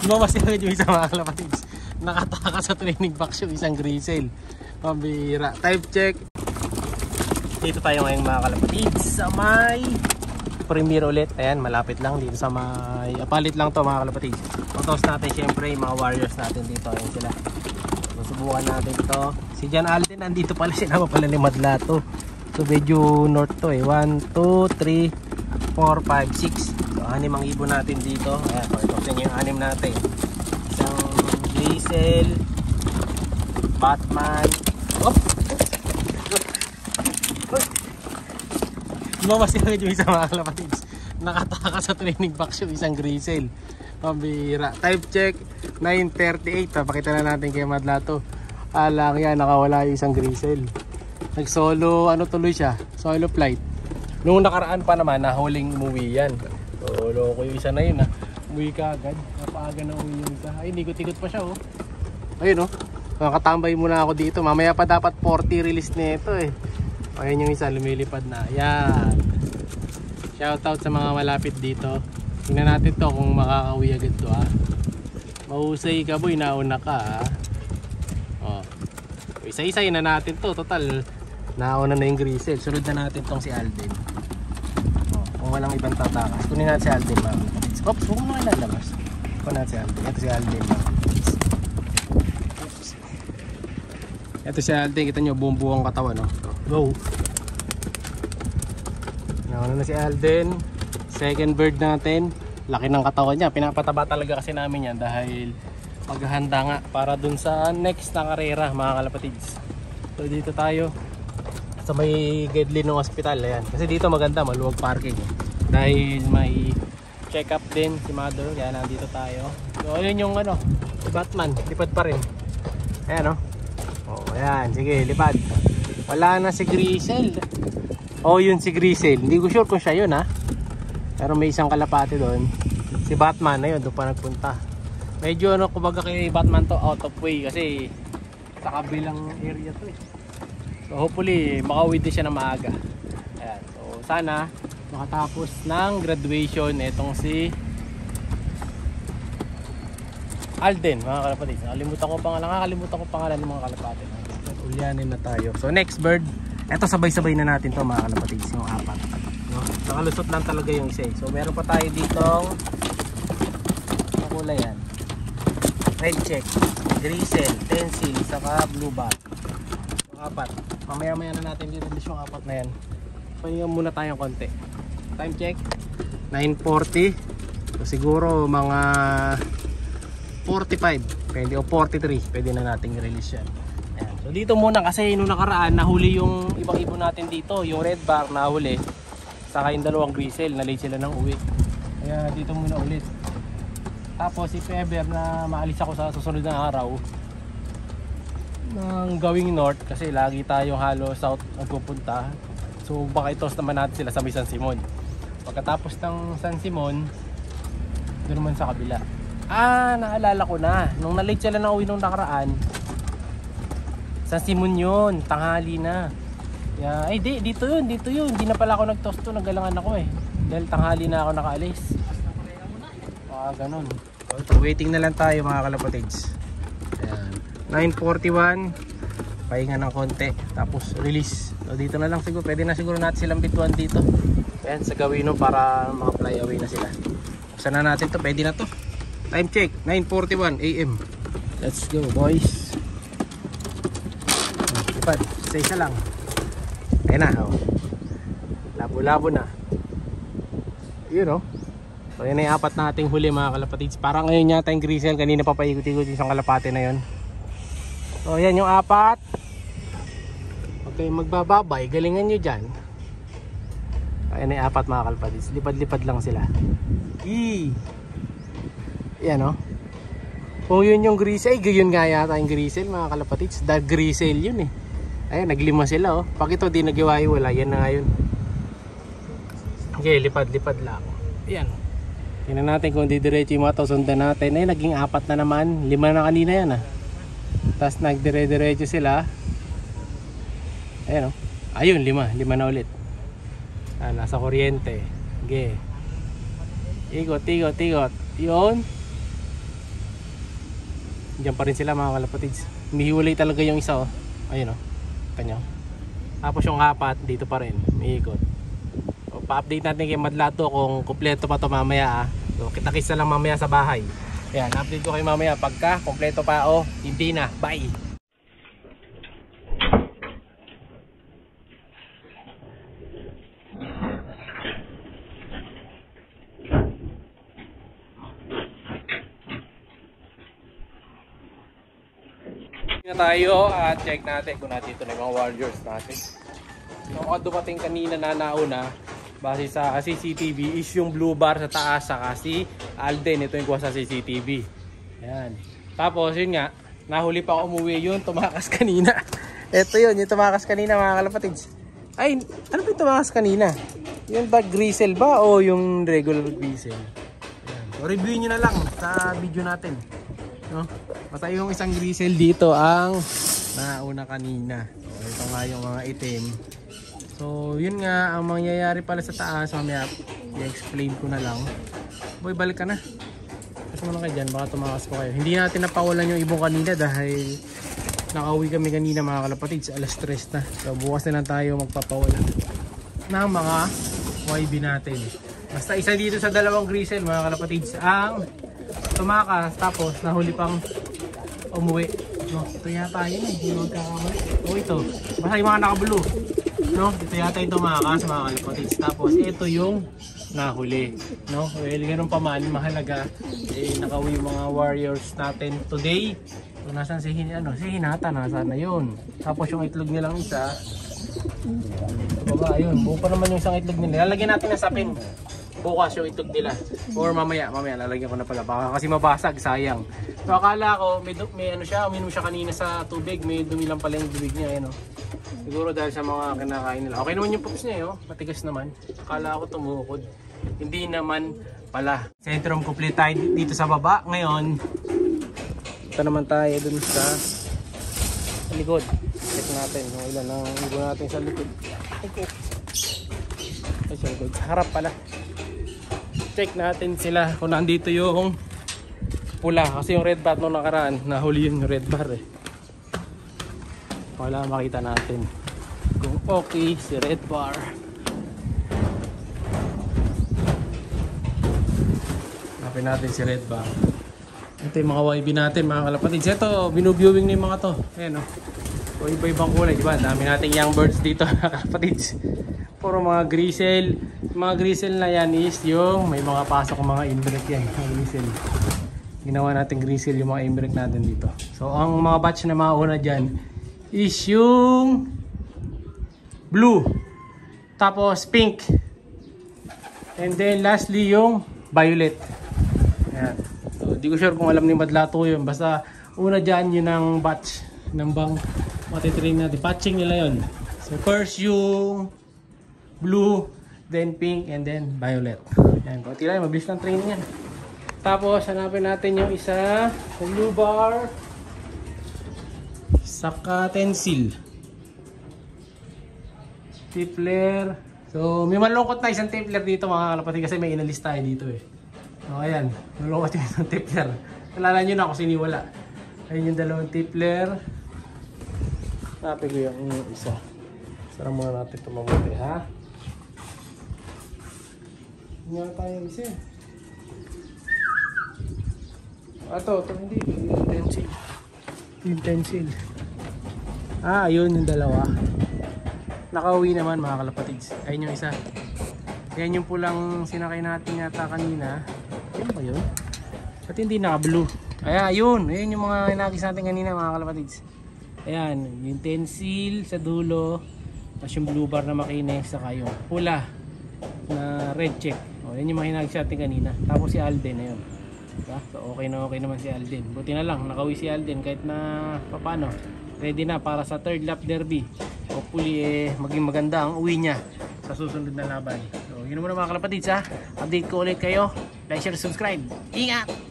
Lumabas yung isa mga kalapatids. Nakataka sa training box yung isang grisel. Pambira. Type check. Dito tayo ngayon mga kalapatids sa may Premier ulit. Ayan, malapit lang dito sa may palit lang to mga kalapatids. Photos natin syempre yung mga warriors natin dito. Ayan sila. Susubukan natin to. Si John Alden nandito pala, sinama pala ni Madlato. So medyo north to eh. 1, 2, 3, 4, 5, 6. So anim ang ibon natin dito. Ayan, pakitoksin nyo yung anim natin. Isang Grisel, Batman. Oh! Lumabas yung isa mga kalapatids. Nakataka sa training box yung isang Grisel. Pambira. Type check 938. Papakita na natin kay Madlato. Alang yan, nakawala yung isang Grisel. Nag solo, ano tuloy siya? Solo flight. Nung nakaraan pa naman, nahuling umuwi yan. So loko yung isa na yun ha. Umuwi ka agad. Napaaga na umuwi yung isa. Ay, nikot-ikot pa siya oh. Ayun oh. Nakatambay muna ako dito. Mamaya pa dapat 40 release nito eh. Ayun yung isa, lumilipad na. Ayan. Shoutout sa mga malapit dito. Tingnan natin to kung makakauwi agad to ha. Mahusay ka boy, nauna ka ha. Oh. Isa-isay na natin to. Total, nauna na yung Grisel. Sunod na natin tong si Alden. Oh, kung walang ibang tatakas. Kunin natin si Alden mga kapatid. Oops, huwag mo na lalabas. Kunin natin si Alden. Ito si Alden mga kapatid. Ito si Alden. Kita nyo, buong katawan no. Go. Nauna na si Alden. Second bird natin. Laki ng katawan niya. Pinapataba talaga kasi namin yan dahil maghahanda nga para dun sa next na karera mga kalapatids. So dito tayo sa may Gedlin Hospital. Ayan. Kasi dito maganda, maluwag parking dahil may check up din si mother. Kaya nandito tayo. So ayun yung ano, si Batman. Lipad pa rin. Ayan o. Oh, ayan. Sige, lipad. Wala na si Grisel. Oh, yun si Grisel. Hindi ko sure kung siya yun ha. Pero may isang kalapati doon. Si Batman na yun, doon pa nagpunta. Medyo ano, kumbaga kay Batman to out of way kasi sa kabilang area to eh. So hopefully makauwi din siya na maaga. Ayan. So sana makatapos ng graduation itong si Alden mga kalapati. Nakakalimutan ko pangalan ng mga kalapati. Ulyanin na tayo. So next bird, eto sabay-sabay na natin to mga kalapatids, yung apat no? Nakalusot lang talaga yung isa. So meron pa tayo ditong ang kulay yan, red check, Grisel, Tencel, saka blue bat. Yung apat, mamaya-maya na natin dito yung apat na yan. Pahinga muna tayong konti. Time check 9:40. So siguro mga 45 pwede o 43 pwede na nating release yan. So dito muna kasi nung nakaraan nahuli yung ibang ibon natin dito, yung red bar nahuli, saka yung dalawang Grisel na late sila ng uwi. Kaya dito muna ulit. Tapos if ever na maalis ako sa susunod na araw ng going north kasi lagi tayong halo south nagpupunta. So baka itos naman natin sila sa may San Simon. Pagkatapos ng San Simon, doon naman sa kabila. Naalala ko na, nung na-late sila ng uwi nung nakaraan, San Simon yun, tanghali na. Ay dito yun. Hindi na pala ako nagtosto, nagalangan ako eh. Dahil tanghali na ako nakaalis. Ganun. So waiting na lang tayo mga kalapatids. Ayan. 9:41. Pahinga ng konti. Tapos release. So dito na lang siguro. Pwede na siguro natin silang bituan dito. Ayan, sa Gawino para maka-fly away na sila. Buksan na natin to. Pwede na to. Time check. 9:41 AM. Let's go boys. Isa lang. Ayan na oh. Labo-labo na. Yun oh. So yan ay apat nating huli mga kalapatids. Parang ngayon yata yung Grisel. Kanina pa paikot-ikot yung isang kalapati na yun. So yan yung apat. Okay, magbababay. Galingan nyo dyan. Ayan ay apat mga kalapatids. Lipad-lipad lang sila. Yan oh. Kung yun yung Grisel, yun nga yata yung Grisel mga kalapatids. The Grisel yun eh. Ayan, naglima sila oh. Pag ito di nagiwahiwala, yan na nga yun. Okay, lipad-lipad lang. Ayan. Tingnan natin kung didiretso yung mga to. Sundan natin. Ay, naging apat na naman. 5 na kanina yan ah. Tapos nagdire-diretso sila. Ayan oh. Ayun, 5 na ulit. Nasa kuryente. Okay. Ikot. Yun. Diyan pa rin sila mga kalapatids. Humihiwalay talaga yung isa oh. Ayun oh. Kanyo. Tapos yung apat dito pa rin, umiikot. So, pa-update natin kay Madlato kung kumpleto pa to mamaya ah. So kita-kits na lang mamaya sa bahay. Ayan, update ko kayo mamaya pagka kumpleto pa o hindi na. Bye! Na tayo at check natin kung nandito na yung mga warriors natin. So kung dumating kanina na nauna base sa CCTV is yung blue bar sa taas saka si Alden, ito yung kuha sa CCTV. Ayan. Tapos yun nga, nahuli pa ako umuwi yun, tumakas kanina. Ito yun, yung tumakas kanina mga kalapatids. Ay, ano ba yung tumakas kanina? Yung bag grisel ba o yung regular grisel? Ayan. So review nyo na lang sa video natin. No? Basta yung isang grisel dito ang nauna kanina. So, ito nga yung mga itim. So yun nga ang mangyayari pala sa taas. Mamaya i-explain ko na lang. Boy, balik ka na. Kasi muna kayo dyan, baka tumakas pa kayo. Hindi natin napawalan yung ibong kanina dahil nakauwi kami kanina mga kalapatids. Alas 3 na. So bukas na lang tayo magpapawalan ng mga YB natin. Basta isa dito sa dalawang grisel mga kalapatids ang tumakas tapos nahuli pang umuwi. No, ito yata yun eh. Hindi magkakamali. O ito. Basta yung mga naka-blue. No, ito yata yung tumakas mga kalapatids. Tapos ito yung nahuli. No, well, ganun pa man mahalaga. Eh, nakauwi yung mga warriors natin today. So, nasan si Hinata? Nasaan na yun? Tapos yung itlog nilang isa. Baba, ayun. Buo pa naman yung isang itlog nila. Lalagyan natin na sapin. Bukas yung itlog nila or mamaya lalagyan ko na pala baka kasi mabasag, sayang. So akala ko may ano siya, uminom siya kanina sa tubig, may dumi lang pala yung bibig niya, ano. Siguro dahil sa mga kinakain nila. Okay naman yung pups niya, matigas naman. Akala ko tumukod. Hindi naman pala. Sentrum complete tayo dito sa baba. Ngayon, ito naman tayo dun sa likod. Check natin kung ilan ang ibo natin sa likod. Ay, sa likod. Harap pala. Check natin sila kung nandito yung pula kasi yung red bar nung nakaraan nahuli yung red bar eh. Wala, makita natin kung okay si red bar. Hanapin natin si red bar. Ito yung mga YB natin mga kalapatids. Ito binuviewing na yung mga to. Ayan o. O iba-ibang kulay diba? Dami nating young birds dito mga kalapatids. Puro mga grisel. Mga grisel na yan is yung may mga pasok mga inbreak yan. Mga grisel. Ginawa natin grisel yung mga inbreak natin dito. So ang mga batch na mauna dyan is yung blue. Tapos pink. And then lastly yung violet. Ayan. So di ko sure kung alam ni Madlato yun. Basta una dyan yun ang batch ng bang matitrain natin. Patching nila yun. So first yung blue, then pink, and then violet. Ayan, konti lang, mabilis ng training yan. Tapos, hanapin natin yung isa, blue bar, saka tensil. Tipler. So, may malungkot na isang tipler dito mga kalapatid kasi may inalis tayo dito eh. So, ayan, malungkot yung isang tipler. Kalala nyo na kung siniwala. Ayan yung dalawang tipler. Hanapin ko yung isa. Sarang muna natin ito mabuti, ha? Nga tayo isa. Ito hindi. Yung tensil. Ah, ayun yung dalawa. Nakauwi naman mga kalapatids. Ayun yung isa. Yan yung pulang sinakay natin yata kanina. Ayun ba yun? At hindi naka-blue. Kaya ayun. Ayun yung mga nakis natin kanina mga kalapatids. Ayan. Yung tensil sa dulo. Tapos yung blue bar na makinis. Saka yung pula na red check. O, yan yung mga hinagis natin kanina. Tapos si Alden na yun. Diba? So okay naman si Alden. Buti na lang, nakauwi si Alden kahit na paano. Ready na para sa third lap derby. Hopefully maging maganda ang uwi niya sa susunod na laban. So yun naman mga kalapatids ha. Update ko ulit kayo. Like, share, subscribe. Ingat!